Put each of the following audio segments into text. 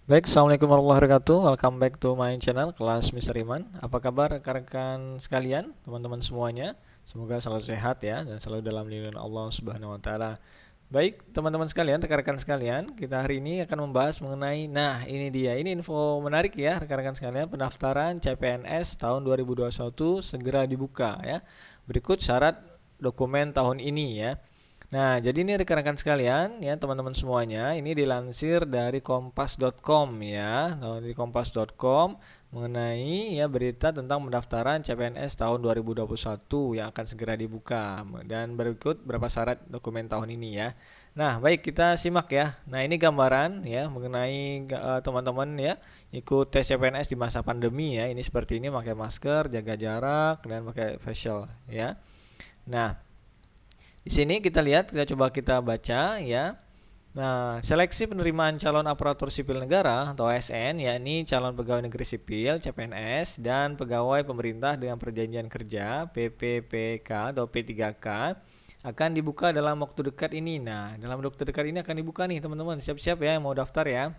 Baik, Assalamualaikum warahmatullahi wabarakatuh. Welcome back to my channel, kelas Mr. Iman. Apa kabar rekan-rekan sekalian, teman-teman semuanya? Semoga selalu sehat ya, dan selalu dalam lindungan Allah Subhanahu wa Ta'ala. Baik, teman-teman sekalian, rekan-rekan sekalian, kita hari ini akan membahas mengenai, ini dia, ini info menarik ya, rekan-rekan sekalian, pendaftaran CPNS tahun 2021 segera dibuka ya. Berikut syarat dokumen tahun ini ya. Nah, jadi ini rekan-rekan sekalian ya, teman-teman semuanya, ini dilansir dari kompas.com ya, dari kompas.com mengenai ya berita tentang pendaftaran CPNS tahun 2021 yang akan segera dibuka dan berikut beberapa syarat dokumen tahun ini ya. Nah, baik kita simak ya. Nah, ini gambaran ya mengenai teman-teman ya ikut tes CPNS di masa pandemi ya. Ini seperti ini, pakai masker, jaga jarak dan pakai facial ya. Nah, di sini kita lihat, kita baca ya. Nah, seleksi penerimaan calon aparatur sipil negara atau ASN, yakni calon pegawai negeri sipil (CPNS) dan pegawai pemerintah dengan perjanjian kerja (PPPK) atau P3K akan dibuka dalam waktu dekat ini. Nah, dalam waktu dekat ini akan dibuka nih teman-teman. Siap-siap ya yang mau daftar ya.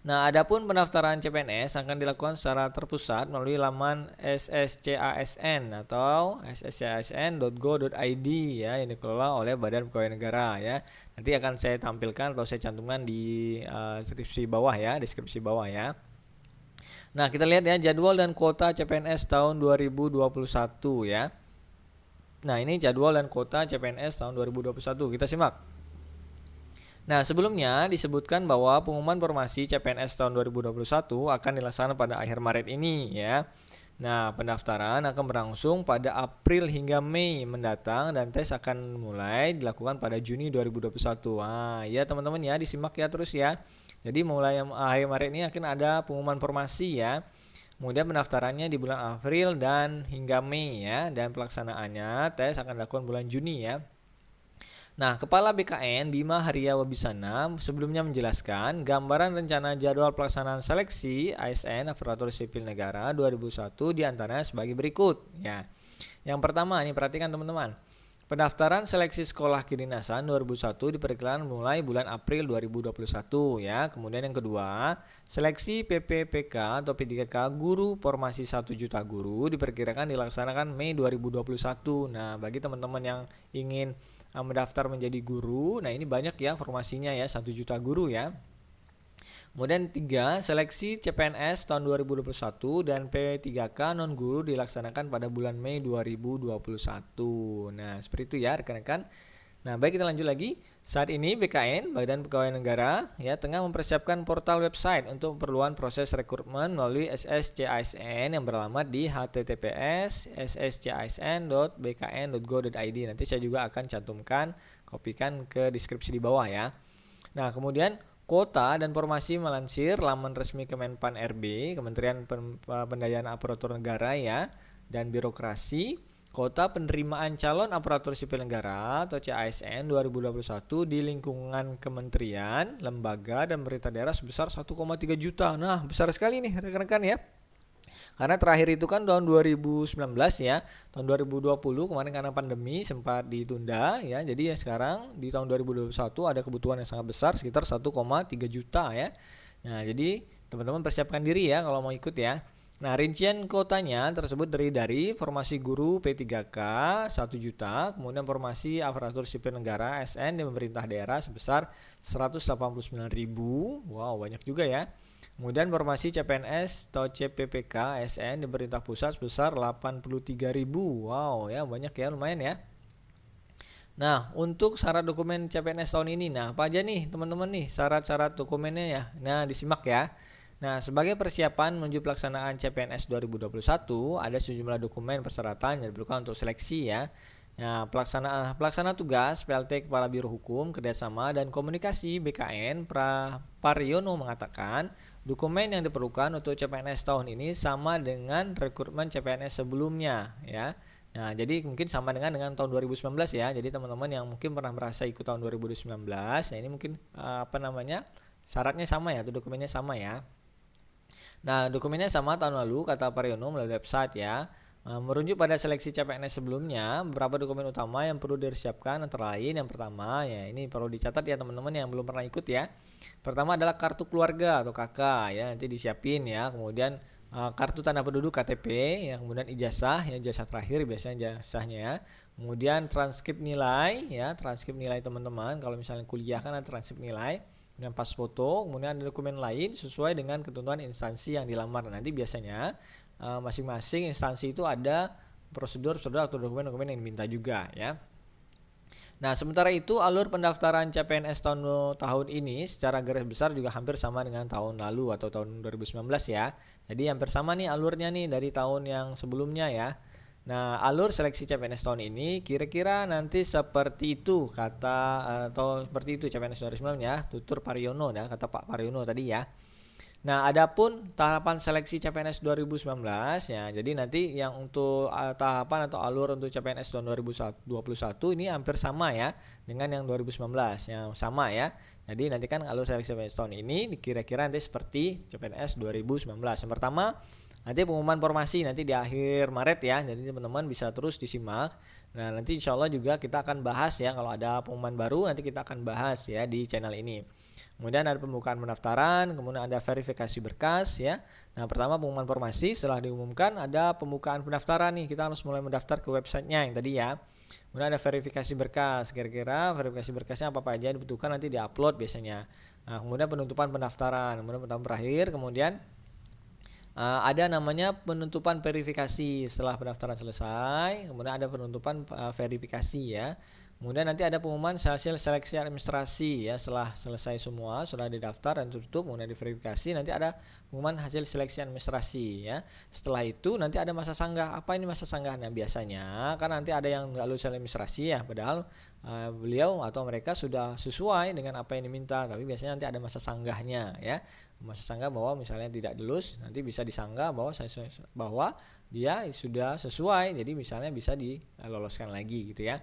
Nah, adapun pendaftaran CPNS akan dilakukan secara terpusat melalui laman SSCASN atau sscasn.go.id ya, yang dikelola oleh Badan Pegawai Negara ya. Nanti akan saya tampilkan atau saya cantumkan di deskripsi bawah ya. Nah, kita lihat ya jadwal dan kuota CPNS tahun 2021 ya. Nah, ini jadwal dan kuota CPNS tahun 2021. Kita simak. Nah, sebelumnya disebutkan bahwa pengumuman formasi CPNS tahun 2021 akan dilaksanakan pada akhir Maret ini ya. Nah, pendaftaran akan berlangsung pada April hingga Mei mendatang dan tes akan mulai dilakukan pada Juni 2021. Ya teman-teman ya, disimak ya terus ya. Jadi mulai akhir Maret ini akan ada pengumuman formasi ya. Kemudian pendaftarannya di bulan April dan hingga Mei ya, dan pelaksanaannya tes akan dilakukan bulan Juni ya. Nah, Kepala BKN Bima Haria Wabisana sebelumnya menjelaskan gambaran rencana jadwal pelaksanaan seleksi ASN Aparatur Sipil Negara 2001 diantaranya sebagai berikut. Ya, yang pertama, ini perhatikan teman-teman. Pendaftaran seleksi sekolah kedinasan 2001 diperkirakan mulai bulan April 2021 ya. Kemudian yang kedua, seleksi PPPK atau P3K guru formasi 1 juta guru diperkirakan dilaksanakan Mei 2021. Nah, bagi teman-teman yang ingin mendaftar menjadi guru, nah ini banyak ya formasinya ya, 1 juta guru ya. Kemudian 3, seleksi CPNS tahun 2021 dan P3K non guru dilaksanakan pada bulan Mei 2021. Nah, seperti itu ya rekan-rekan. Nah, baik kita lanjut lagi. Saat ini BKN, Badan Pegawai Negara, ya tengah mempersiapkan portal website untuk keperluan proses rekrutmen melalui SSCASN yang beralamat di https://sscasn.bkn.go.id. Nanti saya juga akan cantumkan, kopikan ke deskripsi di bawah ya. Nah, kemudian kuota dan formasi melansir laman resmi Kemenpan RB, Kementerian Pemberdayaan Aparatur Negara ya, dan Birokrasi. Kuota penerimaan calon aparatur sipil negara atau CASN 2021 di lingkungan kementerian, lembaga, dan pemerintah daerah sebesar 1,3 juta. Nah, besar sekali nih rekan-rekan ya. Karena terakhir itu kan tahun 2019 ya, tahun 2020 kemarin karena pandemi sempat ditunda ya. Jadi ya sekarang di tahun 2021 ada kebutuhan yang sangat besar sekitar 1,3 juta ya. Nah, jadi teman-teman persiapkan diri ya kalau mau ikut ya. Nah, rincian kuotanya tersebut dari formasi guru P3K 1 juta, kemudian formasi aparatur sipil negara ASN di pemerintah daerah sebesar 189.000. Wow, banyak juga ya. Kemudian formasi CPNS atau CPPK ASN di pemerintah pusat sebesar 83.000. Wow, ya banyak ya, lumayan ya. Nah, untuk syarat dokumen CPNS tahun ini, nah apa aja nih teman-teman nih syarat-syarat dokumennya ya. Nah, disimak ya. Nah, sebagai persiapan menuju pelaksanaan CPNS 2021, ada sejumlah dokumen persyaratan yang diperlukan untuk seleksi ya. Nah, pelaksana tugas PLT Kepala Biro Hukum, Kerjasama dan Komunikasi BKN Pariono mengatakan, dokumen yang diperlukan untuk CPNS tahun ini sama dengan rekrutmen CPNS sebelumnya ya. Nah, jadi mungkin sama dengan tahun 2019 ya. Jadi teman-teman yang mungkin pernah merasa ikut tahun 2019, nah ini mungkin syaratnya sama ya, atau dokumennya sama ya. Nah, dokumennya sama tahun lalu kata Pariono melalui website ya. Merujuk pada seleksi CPNS sebelumnya, beberapa dokumen utama yang perlu disiapkan antara lain yang pertama ya, ini perlu dicatat ya teman-teman yang belum pernah ikut ya. Pertama adalah kartu keluarga atau KK ya, nanti disiapin ya. Kemudian kartu tanda penduduk KTP, ya, kemudian ijazah ya, ijazah terakhir biasanya ijazahnya ya. Kemudian transkrip nilai ya, transkrip nilai teman-teman. Kalau misalnya kuliah kan ada transkrip nilai. Kemudian pas foto, kemudian ada dokumen lain sesuai dengan ketentuan instansi yang dilamar. Nanti biasanya masing-masing instansi itu ada prosedur atau dokumen-dokumen yang diminta juga ya. Nah, sementara itu alur pendaftaran CPNS tahun ini secara garis besar juga hampir sama dengan tahun lalu atau tahun 2019 ya. Jadi hampir sama nih alurnya nih dari tahun yang sebelumnya ya. Nah, alur seleksi CPNS tahun ini kira-kira nanti seperti itu kata atau seperti itu CPNS 2019 ya, tutur Pariono ya, kata Pak Pariono tadi ya. Nah, adapun tahapan seleksi CPNS 2019 ya. Jadi nanti yang untuk tahapan atau alur untuk CPNS tahun 2021 ini hampir sama ya dengan yang 2019 yang sama ya. Jadi nanti kan alur seleksi CPNS tahun ini kira-kira nanti seperti CPNS 2019. Yang pertama, nanti pengumuman formasi nanti di akhir Maret ya. Jadi teman-teman bisa terus disimak. Nah, nanti insya Allah juga kita akan bahas ya, kalau ada pengumuman baru nanti kita akan bahas ya di channel ini. Kemudian ada pembukaan pendaftaran, kemudian ada verifikasi berkas ya. Nah, pertama pengumuman formasi, setelah diumumkan ada pembukaan pendaftaran nih. Kita harus mulai mendaftar ke websitenya yang tadi ya. Kemudian ada verifikasi berkas. Kira-kira verifikasi berkasnya apa aja yang dibutuhkan nanti diupload biasanya. Nah, kemudian penutupan pendaftaran. Kemudian pendaftaran berakhir, kemudian ada namanya penutupan verifikasi setelah pendaftaran selesai. Kemudian ada penutupan verifikasi ya. Kemudian nanti ada pengumuman hasil seleksi administrasi ya, setelah selesai semua, sudah didaftar dan tutup, kemudian diverifikasi, nanti ada pengumuman hasil seleksi administrasi ya. Setelah itu nanti ada masa sanggah. Apa ini masa sanggah? Nah, biasanya kan nanti ada yang nggak lulus administrasi ya, padahal beliau atau mereka sudah sesuai dengan apa yang diminta, tapi biasanya nanti ada masa sanggahnya ya. Masa sanggah bahwa misalnya tidak lulus, nanti bisa disanggah bahwa dia sudah sesuai, jadi misalnya bisa diloloskan lagi gitu ya.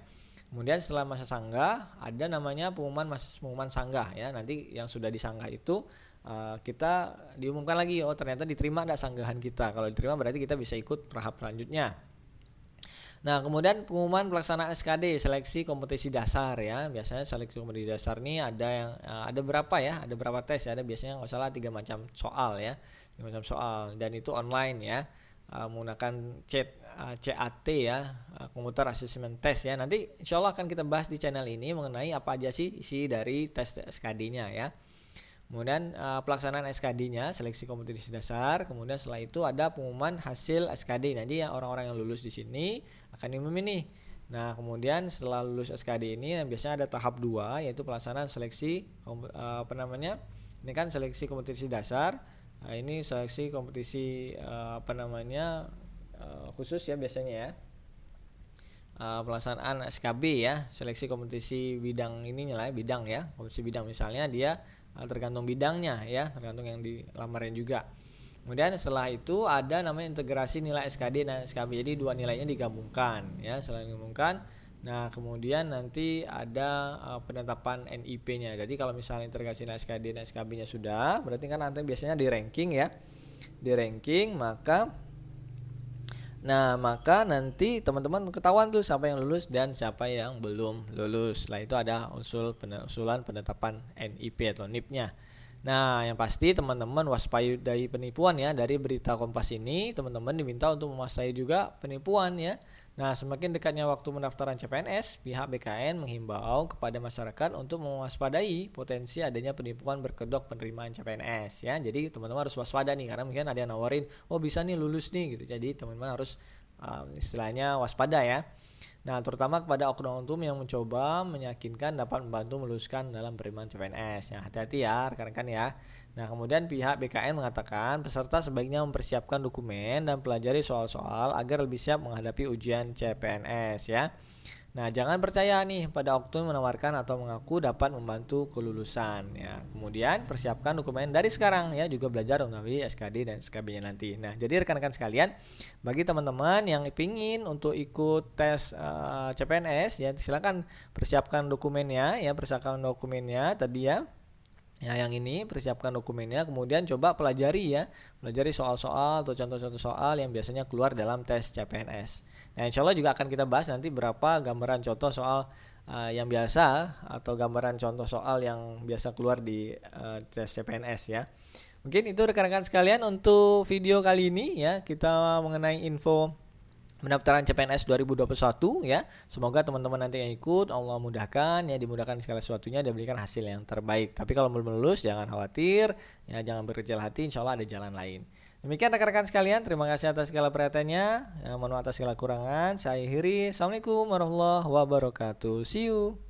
Kemudian setelah masa sanggah ada namanya pengumuman sanggah ya. Nanti yang sudah disanggah itu kita diumumkan lagi, oh ternyata diterima enggak sanggahan kita. Kalau diterima berarti kita bisa ikut tahap selanjutnya. Nah, kemudian pengumuman pelaksanaan SKD, seleksi kompetisi dasar ya. Biasanya seleksi kompetisi dasar ini ada yang ada berapa ya? Ada berapa tes ya? Ada biasanya nggak salah 3 macam soal ya. 3 macam soal dan itu online ya. Menggunakan CAT ya, Computer Assessment Test ya. Nanti insya Allah akan kita bahas di channel ini mengenai apa aja sih isi dari tes SKD-nya ya. Kemudian pelaksanaan SKD-nya, seleksi kompetisi dasar. Kemudian setelah itu ada pengumuman hasil SKD. Nanti ya orang-orang yang lulus di sini akan diumumin nih. Nah, kemudian setelah lulus SKD ini biasanya ada tahap 2 yaitu pelaksanaan seleksi Ini kan seleksi kompetisi dasar. Nah, ini seleksi kompetisi khusus ya biasanya ya. Pelaksanaan SKB ya, seleksi kompetisi bidang bidang ya. Kompetisi bidang misalnya dia tergantung bidangnya ya, tergantung yang dilamarin juga. Kemudian setelah itu ada namanya integrasi nilai SKD dan SKB. Jadi dua nilainya digabungkan ya, setelah digabungkan. Nah, kemudian nanti ada penetapan NIP-nya. Jadi kalau misalnya integrasi nilai SKD dan SKB-nya sudah, berarti kan nanti biasanya di ranking ya. Di ranking maka nanti teman-teman ketahuan tuh siapa yang lulus dan siapa yang belum lulus. Setelah itu ada usulan penetapan NIP atau NIP-nya. Nah, yang pasti teman-teman waspadai penipuan ya. Dari berita Kompas ini teman-teman diminta untuk mewaspadai juga penipuan ya. Nah, semakin dekatnya waktu pendaftaran CPNS, pihak BKN menghimbau kepada masyarakat untuk mewaspadai potensi adanya penipuan berkedok penerimaan CPNS ya. Jadi teman-teman harus waspada nih, karena mungkin ada yang nawarin, oh bisa nih lulus nih gitu. Jadi teman-teman harus istilahnya waspada ya. Nah, terutama kepada oknum-oknum yang mencoba meyakinkan dapat membantu meluluskan dalam penerimaan CPNS. Ya, hati-hati ya rekan-rekan ya. Nah, kemudian pihak BKN mengatakan peserta sebaiknya mempersiapkan dokumen dan pelajari soal-soal agar lebih siap menghadapi ujian CPNS ya. Nah, jangan percaya nih pada oknum menawarkan atau mengaku dapat membantu kelulusan ya. Kemudian persiapkan dokumen dari sekarang ya, juga belajar mengenai SKD dan SKB-nya nanti. Nah, jadi rekan-rekan sekalian, bagi teman-teman yang ingin untuk ikut tes CPNS ya, silakan persiapkan dokumennya ya, tadi ya. Ya, yang ini persiapkan dokumennya, kemudian coba pelajari soal-soal atau contoh-contoh soal yang biasanya keluar dalam tes CPNS. Nah, insya Allah juga akan kita bahas nanti berapa gambaran contoh soal yang biasa atau gambaran contoh soal yang biasa keluar di tes CPNS ya. Mungkin itu rekan-rekan sekalian untuk video kali ini ya, kita mengenai info pendaftaran CPNS 2021 ya. Semoga teman-teman nanti yang ikut Allah mudahkan ya, dimudahkan segala sesuatunya dan berikan hasil yang terbaik. Tapi kalau belum lulus jangan khawatir ya, jangan berkecil hati, insya Allah ada jalan lain. Demikian rekan-rekan sekalian, terima kasih atas segala perhatiannya ya, mohon maaf atas segala kurangan. Saya akhiri. Assalamualaikum warahmatullahi wabarakatuh. See you.